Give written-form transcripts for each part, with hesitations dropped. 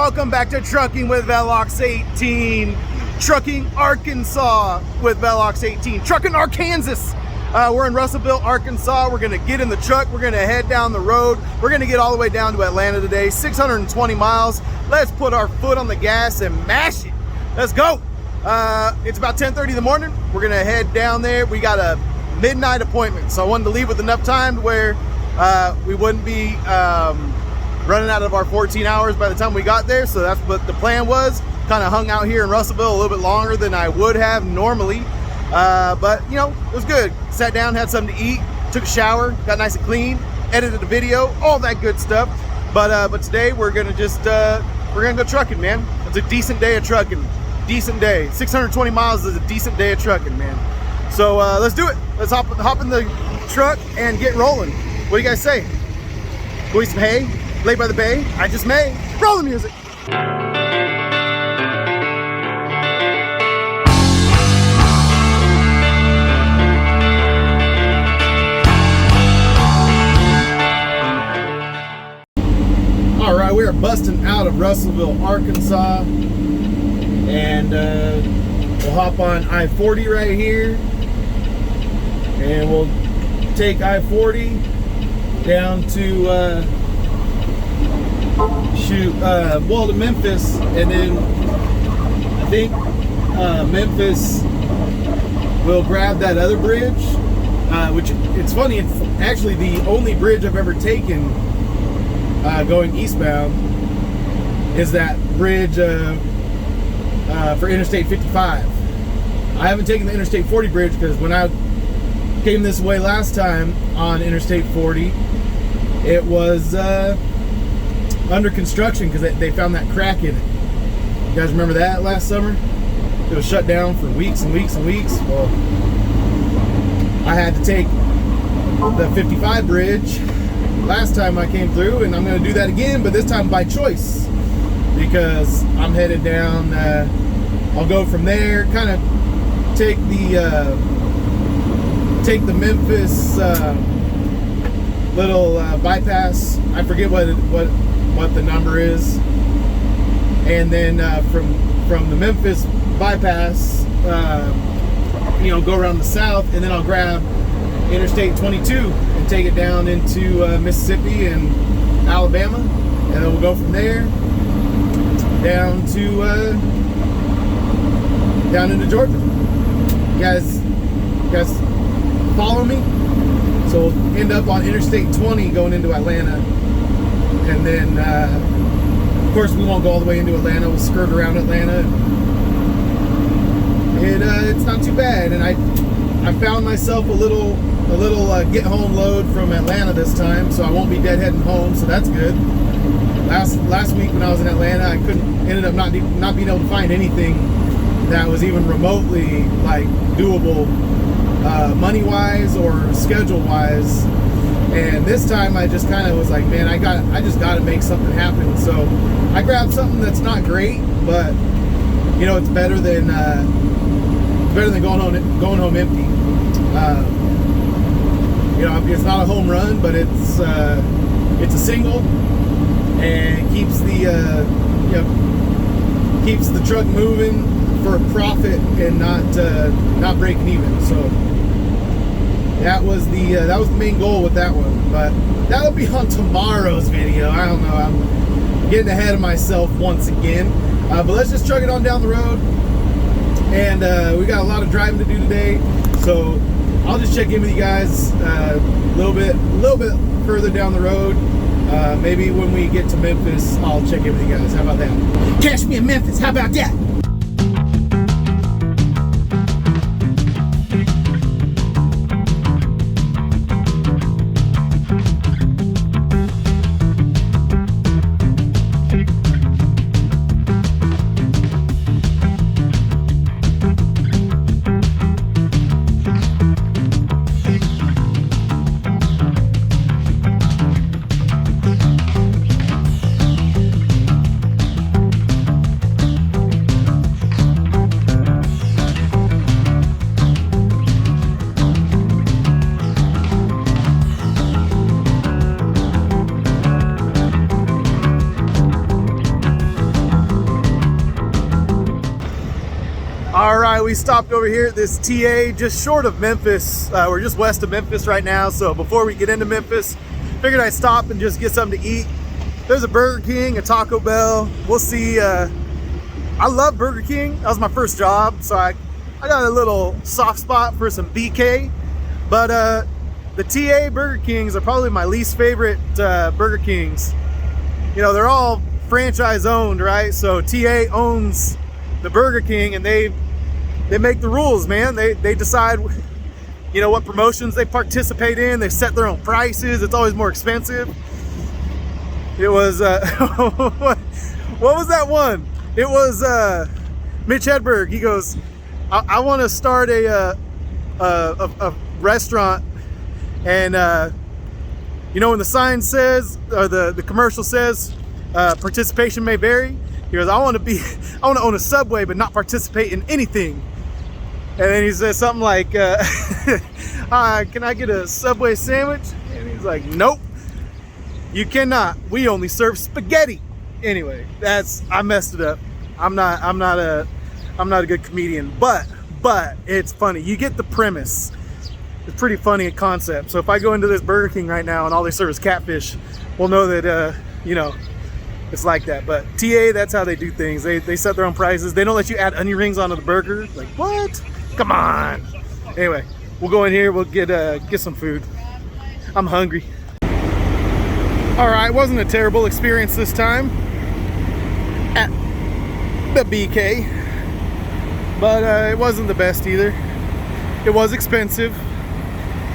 Welcome back to Trucking with Velox 18. Trucking Arkansas with Velox 18. Trucking Arkansas. We're in Russellville, Arkansas. We're gonna get in the truck. We're gonna head down the road. We're gonna get all the way down to Atlanta today. 620 miles. Let's put our foot on the gas and mash it. Let's go. It's about 10:30 in the morning. We're gonna head down there. We got a midnight appointment, so I wanted to leave with enough time to where we wouldn't be running out of our 14 hours by the time we got there. So that's what the plan was. Kind of hung out here in Russellville a little bit longer than I would have normally, but you know, it was good. Sat down, had something to eat, took a shower, got nice and clean, edited the video, all that good stuff. But today we're gonna just we're gonna go trucking, man. It's a decent day of trucking. Decent day. 620 miles is a decent day of trucking, man. So let's do it. Let's hop in the truck and get rolling. What do you guys say? Go eat some hay, lay by the bay. I just may. Roll the music. All right, we are busting out of Russellville, Arkansas, and we'll hop on I40 right here, and we'll take I40 down to to Memphis, and then I think Memphis will grab that other bridge, which it's funny, it's actually the only bridge I've ever taken going eastbound is that bridge for Interstate 55. I haven't taken the Interstate 40 bridge because when I came this way last time on Interstate 40, it was under construction because they found that crack in it. You guys remember that last summer? It was shut down for weeks and weeks and weeks. Well, I had to take the 55 bridge last time I came through, and I'm going to do that again, but this time by choice, because I'm headed down. I'll go from there, kind of take the Memphis little bypass. I forget what the number is, and then from the Memphis bypass, go around the south, and then I'll grab Interstate 22 and take it down into Mississippi and Alabama, and then we'll go from there down to down into Georgia. You guys follow me? So we'll end up on Interstate 20 going into Atlanta, and then of course we won't go all the way into Atlanta. We'll skirt around Atlanta. It's not too bad, and I found myself a little get home load from Atlanta this time, so I won't be deadheading home, so that's good. Last week when I was in Atlanta, I ended up not being able to find anything that was even remotely like doable money wise or schedule wise, and this time I just kind of was like, man, I just got to make something happen. So I grabbed something that's not great, but you know, it's better than going home empty. It's not a home run, but it's a single, and keeps the truck moving for a profit and not breaking even. So that was the main goal with that one. But that'll be on tomorrow's video. I don't know. I'm getting ahead of myself once again. But let's just truck it on down the road, and we got a lot of driving to do today. So I'll just check in with you guys a little bit further down the road. Maybe when we get to Memphis, I'll check in with you guys. How about that? Catch me in Memphis. How about that? right, we stopped over here at this TA just short of Memphis. We're just west of Memphis right now, so before we get into Memphis, figured I'd stop and just get something to eat. There's a Burger King, a Taco Bell. We'll see. I love Burger King. That was my first job, so I got a little soft spot for some BK. But the TA Burger Kings are probably my least favorite Burger Kings. You know, they're all franchise owned, right? So TA owns the Burger King, and they make the rules, man. They decide, you know, what promotions they participate in. They set their own prices. It's always more expensive. It was what was that one? It was Mitch Hedberg. He goes, I want to start a restaurant, and you know, when the sign says, or the commercial says, participation may vary. He goes, I want to own a Subway but not participate in anything. And then he says something like, can I get a Subway sandwich? And he's like, nope, you cannot. We only serve spaghetti. Anyway, I messed it up. I'm not a good comedian, but it's funny. You get the premise. It's pretty funny concept. So if I go into this Burger King right now and all they serve is catfish, we'll know that you know, it's like that. But TA, that's how they do things. They set their own prices. They don't let you add onion rings onto the burger. Like, what? Come on. Anyway, we'll go in here. We'll get some food. I'm hungry. All right, wasn't a terrible experience this time at the BK, but it wasn't the best either. It was expensive,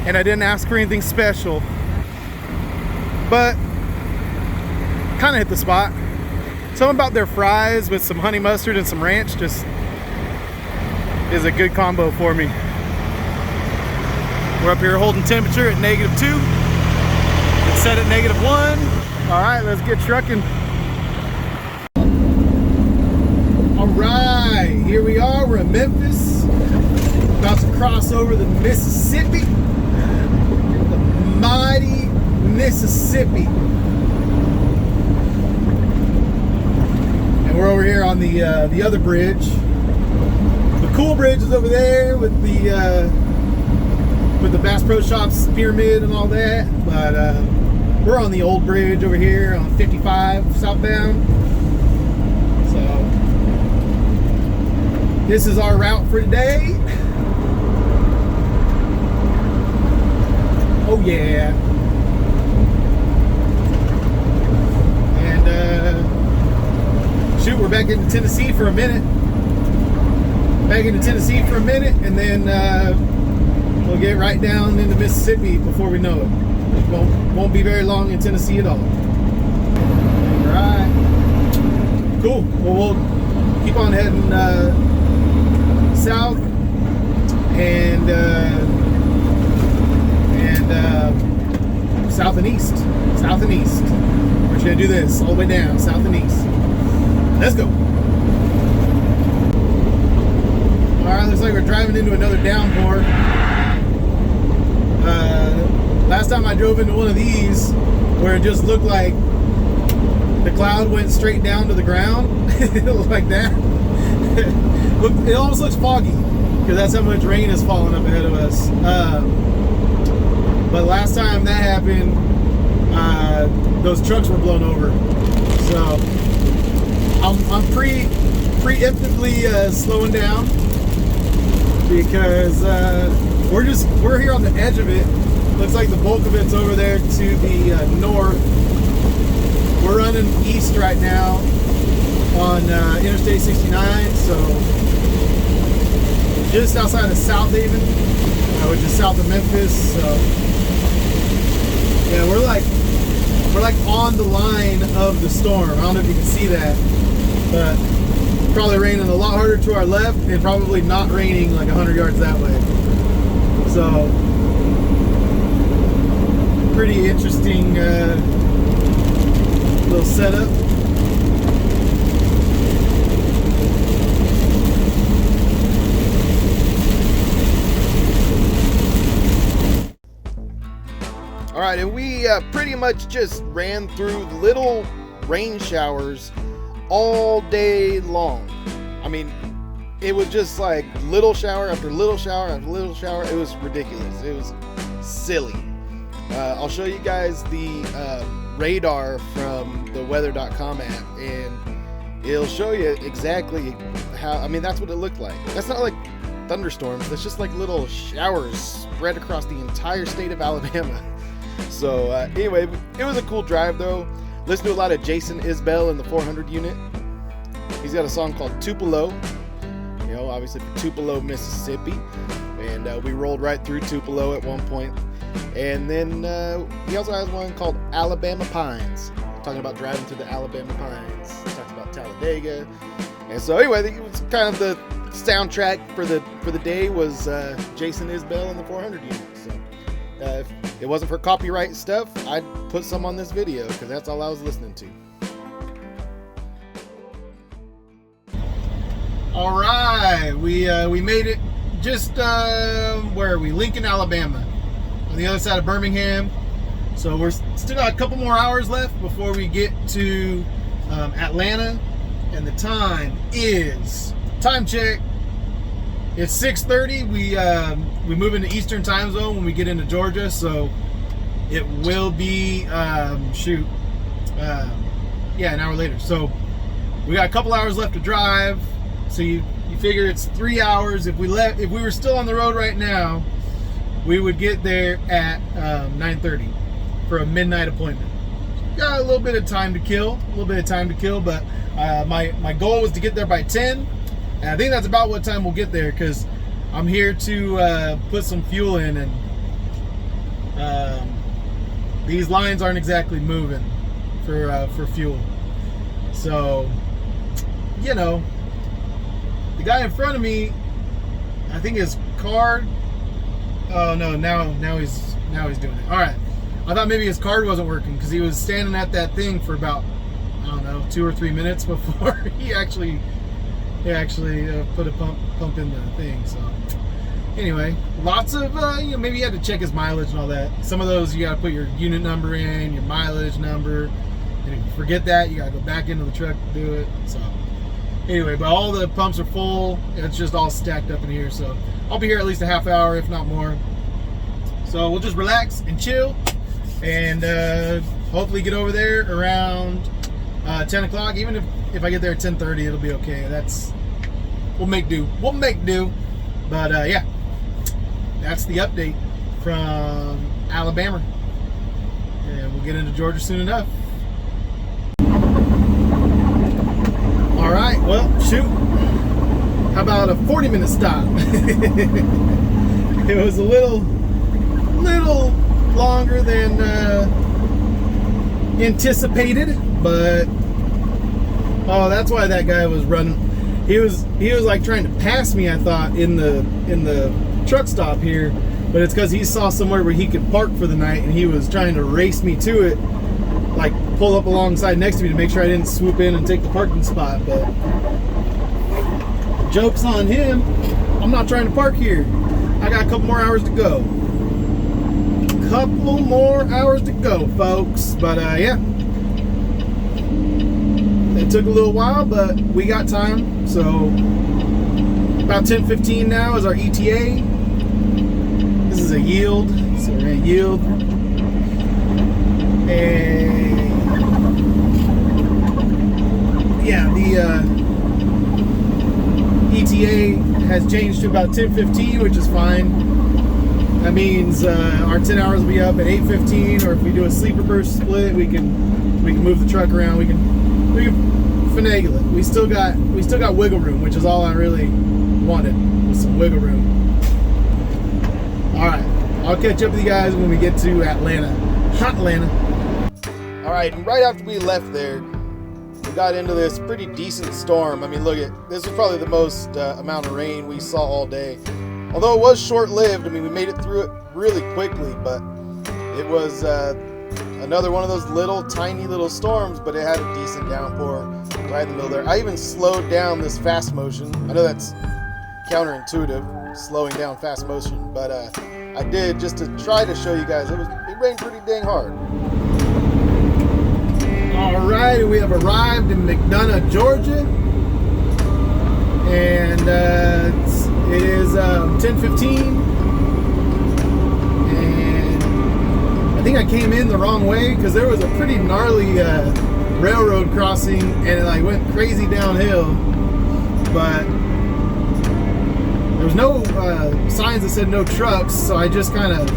and I didn't ask for anything special, but kind of hit the spot. Something about their fries with some honey mustard and some ranch just is a good combo for me. We're up here holding temperature at -2. It's set at -1. All right, let's get trucking. All right, here we are. We're in Memphis, about to cross over the Mississippi, the mighty Mississippi. And we're over here on the other bridge. The cool bridge is over there with the Bass Pro Shops pyramid and all that. But we're on the old bridge over here on 55 southbound. So this is our route for today. Oh yeah. And shoot, we're back into Tennessee for a minute. And then we'll get right down into Mississippi before we know it. Won't be very long in Tennessee at all. All right. Cool. Well, we'll keep on heading south and south and east. We're just gonna do this all the way down, south and east. Let's go. All right, looks like we're driving into another downpour. Last time I drove into one of these where it just looked like the cloud went straight down to the ground. It looked like that. It almost looks foggy because that's how much rain is falling up ahead of us. But last time that happened, those trucks were blown over. So I'm preemptively slowing down because we're here on the edge of it. Looks like the bulk of it's over there to the north. We're running east right now on Interstate 69, so just outside of South Haven, which is south of Memphis. So yeah, we're like on the line of the storm. I don't know if you can see that, but probably raining a lot harder to our left and probably not raining like 100 yards that way. So pretty interesting little setup. All right, and we pretty much just ran through little rain showers all day long. I mean, it was just like little shower after little shower after little shower. It was ridiculous. It was silly. I'll show you guys the radar from the weather.com app, and it'll show you exactly how, I mean, that's what it looked like. That's not like thunderstorms. That's just like little showers spread across the entire state of Alabama. So anyway, it was a cool drive though. Listen to a lot of Jason Isbell in the 400 unit. He's got a song called Tupelo, you know, obviously for Tupelo, Mississippi. And we rolled right through Tupelo at one point. And then he also has one called Alabama Pines, talking about driving through the Alabama Pines. He talks about Talladega. And so anyway, I think it was kind of the soundtrack for the day was Jason Isbell in the 400 unit. So if it wasn't for copyright stuff, I'd put some on this video because that's all I was listening to. All right, we made it just where are we? Lincoln, Alabama, on the other side of Birmingham. So we're still got a couple more hours left before we get to Atlanta, and the time is, time check, it's 6:30. We move into Eastern time zone when we get into Georgia, so it will be an hour later. So we got a couple hours left to drive. So you figure it's 3 hours. If we were still on the road right now, we would get there at 9:30 for a midnight appointment. Got a little bit of time to kill, but my goal was to get there by 10. And I think that's about what time we'll get there, because I'm here to put some fuel in, and these lines aren't exactly moving for fuel. So, you know, the guy in front of me, I think his card. Oh no! Now he's doing it. All right. I thought maybe his card wasn't working because he was standing at that thing for about, I don't know, 2 or 3 minutes before he actually put a pump in the thing. So anyway, lots of maybe you had to check his mileage and all that. Some of those you got to put your unit number in, your mileage number, and if you forget that, you got to go back into the truck to do it. So anyway, but all the pumps are full. It's just all stacked up in here. So I'll be here at least a half hour, if not more. So we'll just relax and chill, and hopefully get over there around 10 o'clock. Even if I get there at 10:30, it'll be okay. We'll make do. But yeah, that's the update from Alabama, and we'll get into Georgia soon enough. All right, well, shoot. How about a 40-minute stop? It was a little longer than anticipated, but oh, that's why that guy was running. He was like trying to pass me, I thought, in the truck stop here, but it's because he saw somewhere where he could park for the night, and he was trying to race me to it, like pull up alongside next to me to make sure I didn't swoop in and take the parking spot. But joke's on him. I'm not trying to park here. I got a couple more hours to go. Folks. But yeah, it took a little while, but we got time. So about 10:15 now is our ETA. This is a yield, so we're gonna yield. And yeah, the ETA has changed to about 10:15, which is fine. That means our 10 hours will be up at 8:15, or if we do a sleeper burst split, we can move the truck around. We can finagle it. We still got wiggle room, which is all I really wanted, was some wiggle room. All right, I'll catch up with you guys when we get to Atlanta. Hot Atlanta. All right, and right after we left there, we got into this pretty decent storm. I mean, look this was probably the most amount of rain we saw all day. Although it was short-lived, I mean, we made it through it really quickly, but it was another one of those tiny little storms, but it had a decent downpour right in the middle there. I even slowed down this fast motion. I know that's counterintuitive, slowing down fast motion, but I did just to try to show you guys. It rained pretty dang hard. All right, we have arrived in McDonough, Georgia. and it is 10:15, and I think I came in the wrong way because there was a pretty gnarly railroad crossing, and it like went crazy downhill, but there was no signs that said no trucks, so I just kind of,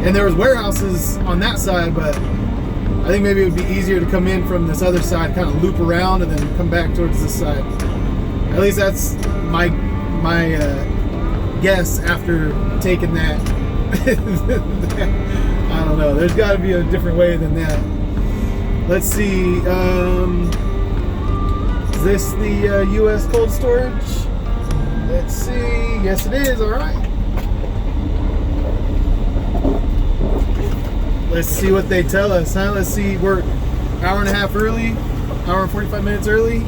and there was warehouses on that side, but I think maybe it would be easier to come in from this other side, kind of loop around and then come back towards this side. At least that's my guess after taking that. I don't know. There's got to be a different way than that. Let's see. Is this the U.S. cold storage? Let's see. Yes, it is. All right. Let's see what they tell us, huh? Let's see. We're hour and a half early, hour and 45 minutes early.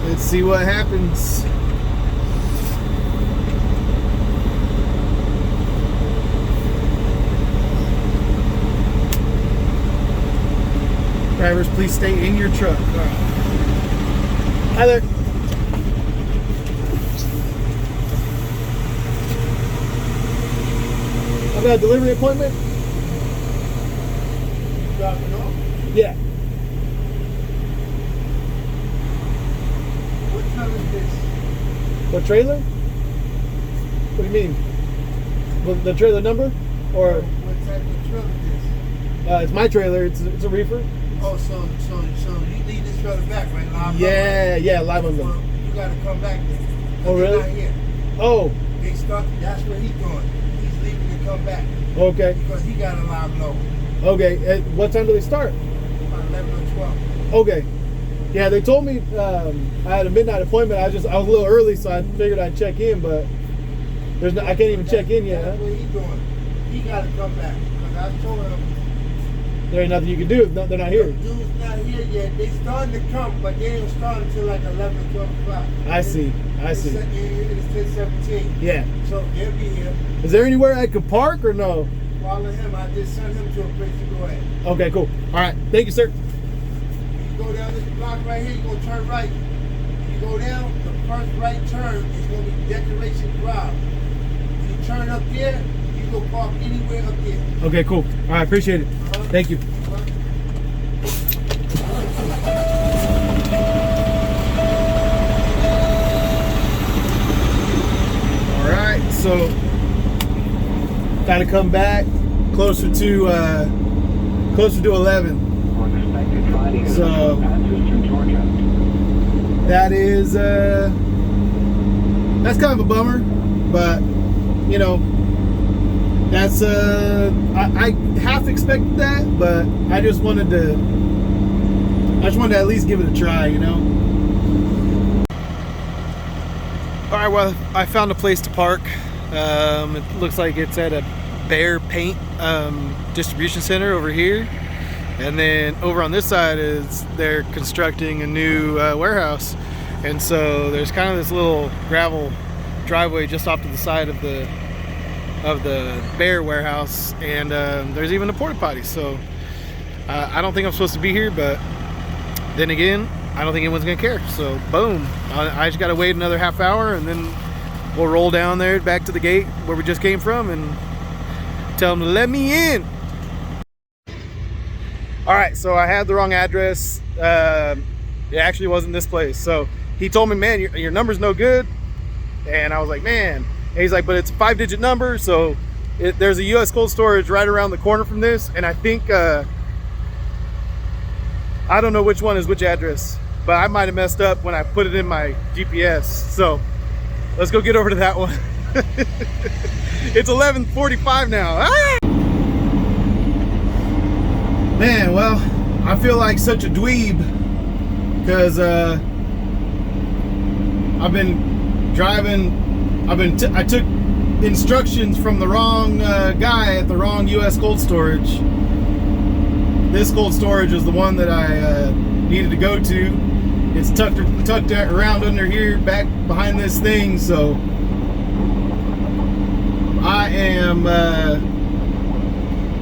Let's see what happens. Drivers, please stay in your truck. All right. Hi there. I've got a delivery appointment. Dropping off? Yeah. What time is this? What trailer? What do you mean? The trailer number? Or What type of truck is this? it's my trailer. It's a reefer. Oh, so you need this trailer back, right? Live Yeah, live on Well, them. you gotta come back then. Oh, They're really? Not here. Oh, They start. That's where he's going. He's leaving to come back okay. because he got a live load. Okay. What time do they start? About 11 or 12. Okay. Yeah, they told me I had a midnight appointment. I was a little early, so I figured I'd check in, but I can't even check in yet. That's Huh? what he's doing. He gotta come back because I told him. There ain't nothing you can do if they're not here. The dude's not here yet. They starting to come, but they ain't starting until like 11 or 12 o'clock. I see. It's 10:17. Yeah. So they'll be here. Is there anywhere I could park or no? Follow him. I just sent him to a place to go at. Okay, cool. All right. Thank you, sir. You go down this block right here, you're going to turn right. You go down, the first right turn is going to be Decoration Drive. You turn up there, you go park anywhere up there. Okay, cool. All right, appreciate it. Thank you. All right, so got to come back closer to 11. So that is that's kind of a bummer, but you know, that's I half expected that, but I just wanted to at least give it a try, you know. All right, well, I found a place to park. It looks like it's at a Bear Paint distribution center over here, and then over on this side is they're constructing a new warehouse, and so there's kind of this little gravel driveway just off to the side of the Bear warehouse, and there's even a porta potty. So I don't think I'm supposed to be here, but then again, I don't think anyone's gonna care. So boom, I just gotta wait another half hour, and then we'll roll down there back to the gate where we just came from and tell them to let me in. All right, so I had the wrong address. It actually wasn't this place. So he told me, man, your number's no good. And I was like, man. And he's like, but it's a 5-digit number. So there's a U.S. cold storage right around the corner from this. And I think, I don't know which one is which address, but I might have messed up when I put it in my GPS. So let's go get over to that one. It's 11:45 now. Ah! Man, well, I feel like such a dweeb because I've been driving. I took instructions from the wrong guy at the wrong U.S. cold storage. This cold storage is the one that I needed to go to. It's tucked around under here, back behind this thing. So I am.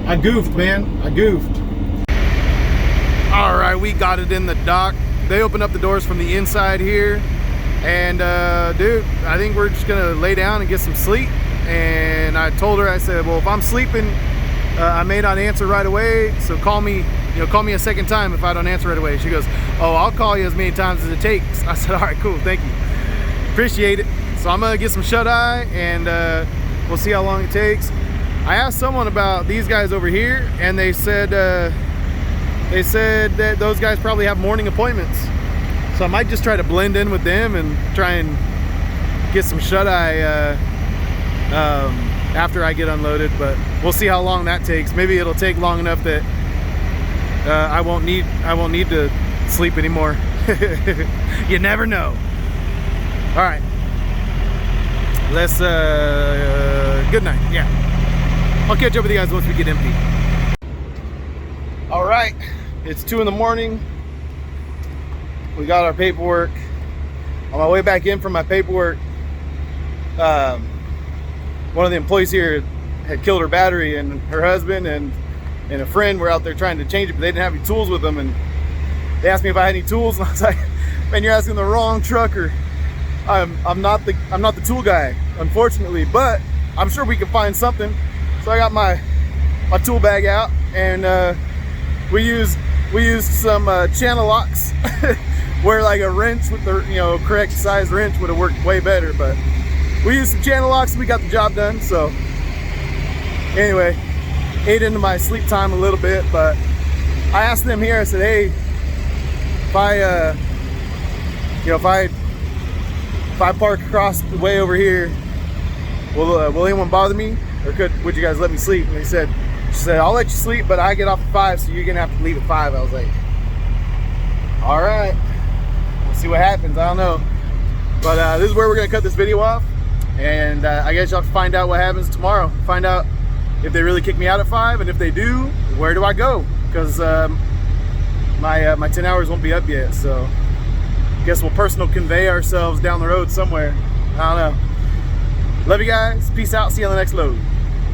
I goofed, man. I goofed. All right, we got it in the dock. they open up the doors from the inside here. And dude, I think we're just gonna lay down and get some sleep. And I told her, I said, well, if I'm sleeping, I may not answer right away, so call me a second time if I don't answer right away. She goes, oh, I'll call you as many times as it takes. I said, all right, cool, thank you, appreciate it. So I'm gonna get some shut-eye, and we'll see how long it takes. I asked someone about these guys over here, and they said that those guys probably have morning appointments. So I might just try to blend in with them and try and get some shut-eye after I get unloaded, but we'll see how long that takes. Maybe it'll take long enough that I won't need to sleep anymore. You never know. All right, let's good night. Yeah, I'll catch up with you guys once we get empty. All right, it's 2 in the morning. We got our paperwork. On my way back in from my paperwork, one of the employees here had killed her battery, and her husband and a friend were out there trying to change it, but they didn't have any tools with them. And they asked me if I had any tools, and I was like, man, you're asking the wrong trucker. I'm not the tool guy, unfortunately, but I'm sure we can find something. So I got my tool bag out, and we used some channel locks where like a wrench with the correct size wrench would have worked way better, but we used some channel locks and we got the job done. So anyway, ate into my sleep time a little bit, but I asked them here, I said, hey, if I park across the way over here, will anyone bother me, or would you guys let me sleep? And she said, I'll let you sleep, but I get off at 5, so you're gonna have to leave at 5. I was like, all right, we'll see what happens. I don't know, but this is where we're gonna cut this video off, and I guess you'll have to find out what happens tomorrow. Find out if they really kick me out at 5, and if they do, where do I go? Because my 10 hours won't be up yet, so I guess we'll personal convey ourselves down the road somewhere. I don't know. Love you guys. Peace out. See you on the next load.